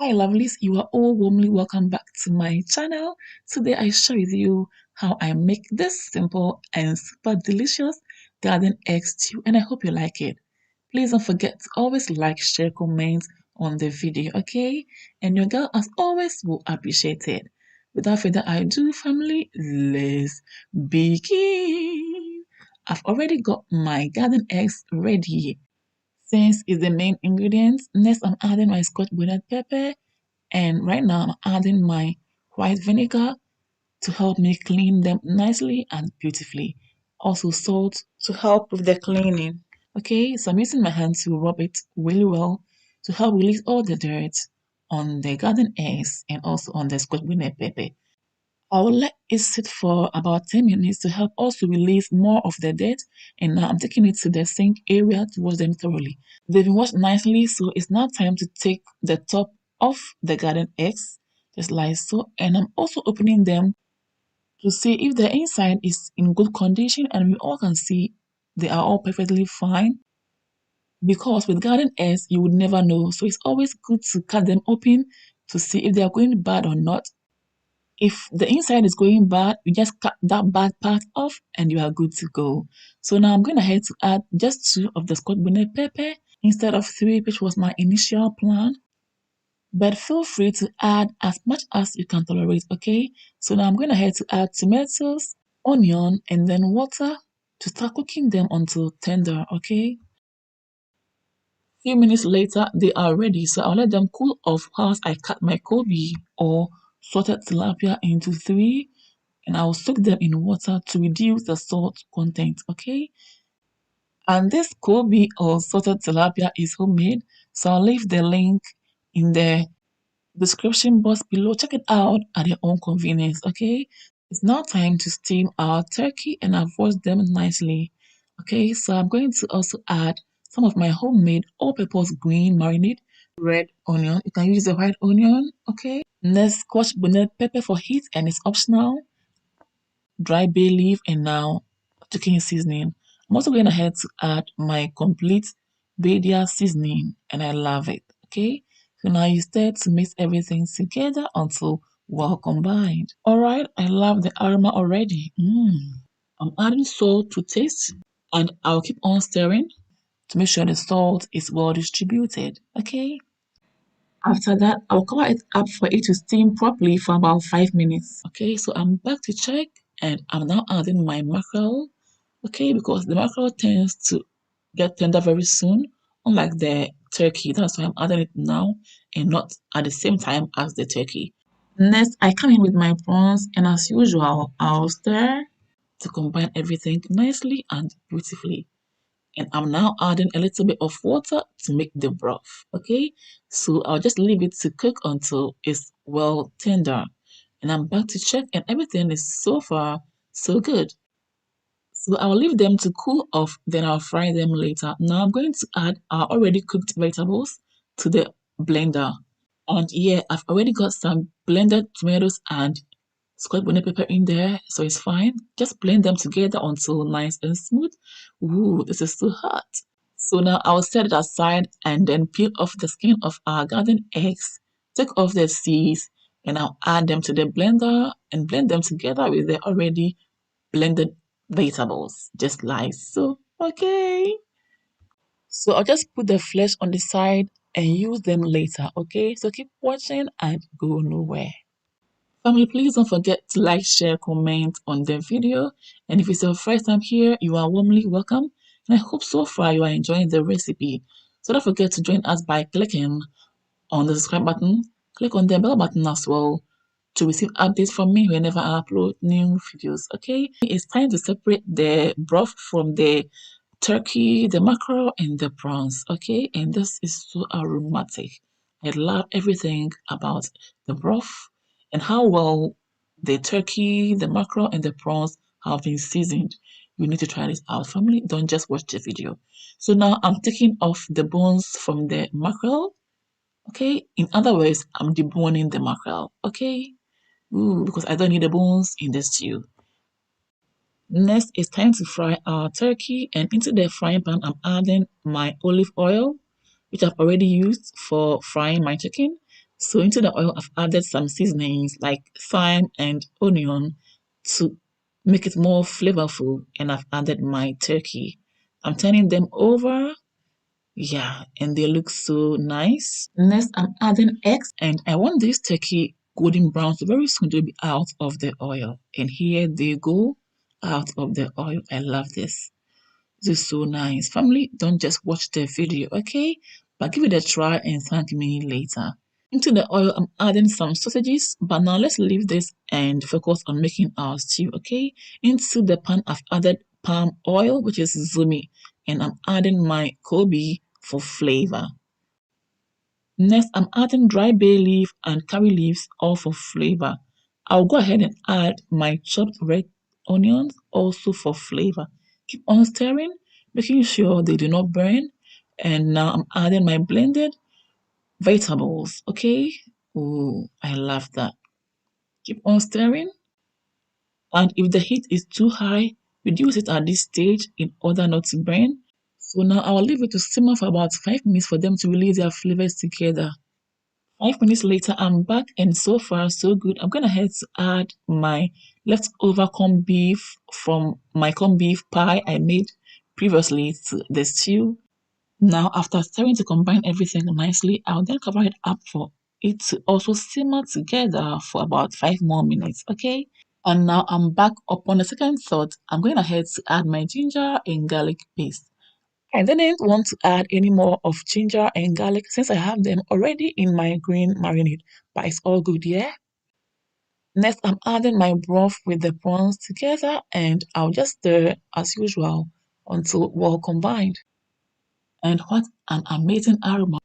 Hi lovelies, you are all warmly welcome back to my channel. Today I share with you how I make this simple and super delicious garden egg stew, and I hope you like it. Please don't forget to always like, share, comment on the video, okay? And your girl as always will appreciate it. Without further ado, family, let's begin. I've already got my garden eggs ready. Since it's the main ingredient, next I'm adding my scotch bonnet pepper, and right now I'm adding my white vinegar to help me clean them nicely and beautifully. Also salt to help with the cleaning. Okay, so I'm using my hand to rub it really well to help release all the dirt on the garden eggs and also on the scotch bonnet pepper. I will let it sit for about 10 minutes to help also release more of the dirt, and now I'm taking it to the sink area to wash them thoroughly. They've been washed nicely, so it's now time to take the top off the garden eggs, just like so. And I'm also opening them to see if the inside is in good condition, and we all can see they are all perfectly fine. Because with garden eggs, you would never know, so it's always good to cut them open to see if they are going bad or not. If the inside is going bad, you just cut that bad part off and you are good to go. So now I'm going ahead to add just 2 of the scotch bonnet pepper instead of 3, which was my initial plan. But feel free to add as much as you can tolerate, okay? So now I'm going ahead to add tomatoes, onion, and then water to start cooking them until tender, okay? Few minutes later, they are ready, so I'll let them cool off whilst I cut my Kobe or salted tilapia into 3, and I'll soak them in water to reduce the salt content, okay? And this Kobe or salted tilapia is homemade, so I'll leave the link in the description box below. Check it out at your own convenience, okay? It's now time to steam our turkey, and I've washed them nicely. Okay, so I'm going to also add some of my homemade all-purpose green marinade, red onion. You can use the white onion, okay? Next, scotch bonnet pepper for heat, and it's optional. Dry bay leaf, and now chicken seasoning. I'm also going ahead to add my complete Badia seasoning, and I love it. Okay, so now you start to mix everything together until well combined. All right, I love the aroma already. I'm adding salt to taste, and I'll keep on stirring to make sure the salt is well distributed. Okay. After that, I'll cover it up for it to steam properly for about 5 minutes. Okay, so I'm back to check, and I'm now adding my mackerel. Okay, because the mackerel tends to get tender very soon, unlike the turkey. That's why I'm adding it now and not at the same time as the turkey. Next, I come in with my prawns, and as usual, I'll stir to combine everything nicely and beautifully, and I'm now adding a little bit of water to make the broth. Okay, so I'll just leave it to cook until it's well tender, and I'm back to check, and everything is so far so good. So I'll leave them to cool off, then I'll fry them later. Now I'm going to add our already cooked vegetables to the blender, and yeah, I've already got some blended tomatoes and scotch bonnet pepper in there, so it's fine. Just blend them together until nice and smooth. Ooh, this is so hot. So now I'll set it aside and then peel off the skin of our garden eggs, take off the seeds, and I'll add them to the blender and blend them together with the already blended vegetables, just like so. Okay. So I'll just put the flesh on the side and use them later, okay? So keep watching and go nowhere. Family, please don't forget to like, share, comment on the video. And if it's your first time here, you are warmly welcome. And I hope so far you are enjoying the recipe. So don't forget to join us by clicking on the subscribe button. Click on the bell button as well to receive updates from me whenever I upload new videos. Okay, it's time to separate the broth from the turkey, the mackerel, and the prawns. Okay, and this is so aromatic. I love everything about the broth and how well the turkey, the mackerel, and the prawns have been seasoned. You need to try this out, family. Don't just watch the video. So now I'm taking off the bones from the mackerel. Okay, in other words, I'm deboning the mackerel. Okay, ooh, because I don't need the bones in the stew. Next, it's time to fry our turkey, and into the frying pan, I'm adding my olive oil, which I've already used for frying my chicken. So into the oil, I've added some seasonings like thyme and onion to make it more flavorful. And I've added my turkey. I'm turning them over. Yeah, and they look so nice. Next, I'm adding eggs, and I want this turkey golden brown, so very soon they'll be out of the oil. And here they go out of the oil. I love this. This is so nice. Family, don't just watch the video, okay? But give it a try and thank me later. Into the oil, I'm adding some sausages, but now let's leave this and focus on making our stew, okay? Into the pan, I've added palm oil, which is zumi, and I'm adding my Kobe for flavor. Next, I'm adding dry bay leaf and curry leaves, all for flavor. I'll go ahead and add my chopped red onions, also for flavor. Keep on stirring, making sure they do not burn. And now I'm adding my blended vegetables, okay? Oh, I love that. Keep on stirring. And if the heat is too high, reduce it at this stage in order not to burn. So now I'll leave it to simmer for about 5 minutes for them to release their flavors together. 5 minutes later, I'm back, and so far, so good. I'm gonna head to add my leftover corned beef from my corned beef pie I made previously to the stew. Now, after stirring to combine everything nicely, I'll then cover it up for it to also simmer together for about 5 more minutes, okay? And now I'm back upon the second thought. I'm going ahead to add my ginger and garlic paste. I didn't want to add any more of ginger and garlic since I have them already in my green marinade, but it's all good, yeah? Next, I'm adding my broth with the prawns together and I'll just stir as usual until well combined. And what an amazing aroma.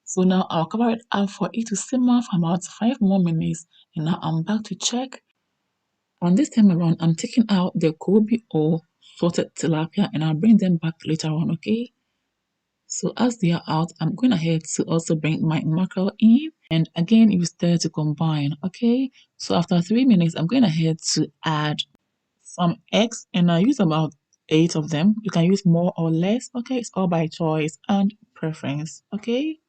So now I'll cover it up for it to simmer for about 5 more minutes. And now I'm back to check. And this time around, I'm taking out the Kobe or salted tilapia and I'll bring them back later on, okay? So as they are out, I'm going ahead to also bring my mackerel in. And again, you stir to combine, okay? So after 3 minutes, I'm going ahead to add some eggs and I use about 8 of them. You can use more or less, okay? It's all by choice and preference, okay?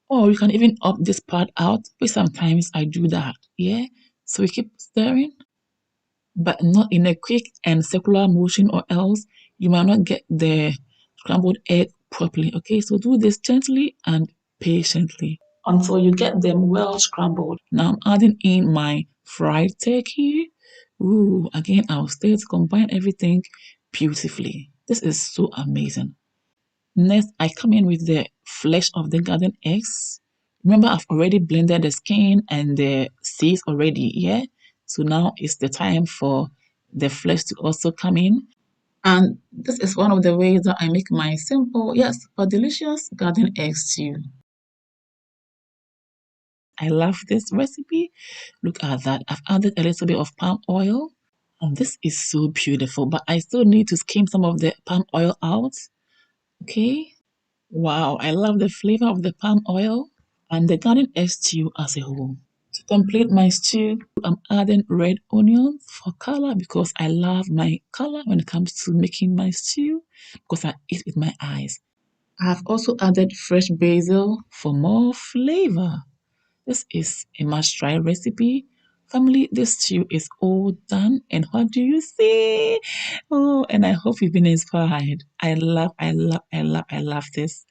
Or you can even up this part out, but sometimes I do that, yeah? So we keep stirring, but not in a quick and circular motion or else you might not get the scrambled egg properly, okay? So do this gently and patiently until you get them well scrambled. Now I'm adding in my fried turkey. Ooh, again, I'll stir to combine everything beautifully. This is so amazing. Next, I come in with the flesh of the garden eggs. Remember, I've already blended the skin and the seeds already, yeah? So now it's the time for the flesh to also come in. And this is one of the ways that I make my simple, yes, but delicious garden eggs stew. I love this recipe. Look at that. I've added a little bit of palm oil. And this is so beautiful, but I still need to skim some of the palm oil out. Okay. Wow, I love the flavor of the palm oil and the garden egg stew as a whole. To complete my stew, I'm adding red onions for color because I love my color when it comes to making my stew because I eat with my eyes. I have also added fresh basil for more flavor. This is a must-try recipe. Family, this stew is all done. And what do you say? Oh, and I hope you've been inspired. I love this.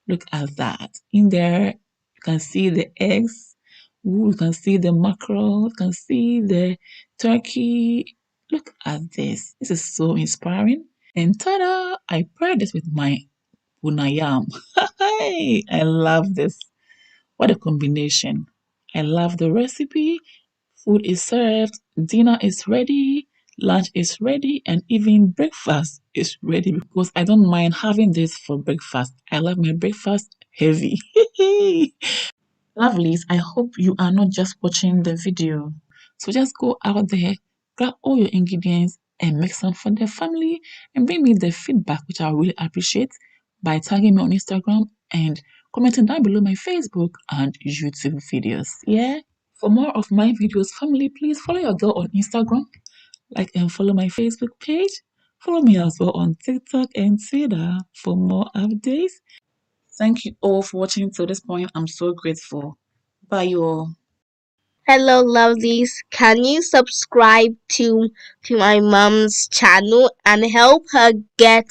Look at that. In there, you can see the eggs. Ooh, you can see the mackerel. You can see the turkey. Look at this. This is so inspiring. And ta-da! I paired this with my bunayam. Hey, I love this. What a combination. I love the recipe. Food is served, dinner is ready, lunch is ready, and even breakfast is ready because I don't mind having this for breakfast. I love my breakfast heavy. Lovelies, I hope you are not just watching the video. So just go out there, grab all your ingredients, and make some for the family and bring me the feedback, which I really appreciate by tagging me on Instagram and commenting down below my Facebook and YouTube videos. Yeah. For more of my videos, family, please follow your girl on Instagram, like and follow my Facebook page. Follow me as well on TikTok and Twitter for more updates. Thank you all for watching to this point. I'm so grateful. Bye, you all. Hello, lovelies. Can you subscribe to my mom's channel and help her get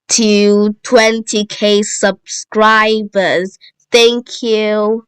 to 20k subscribers? Thank you.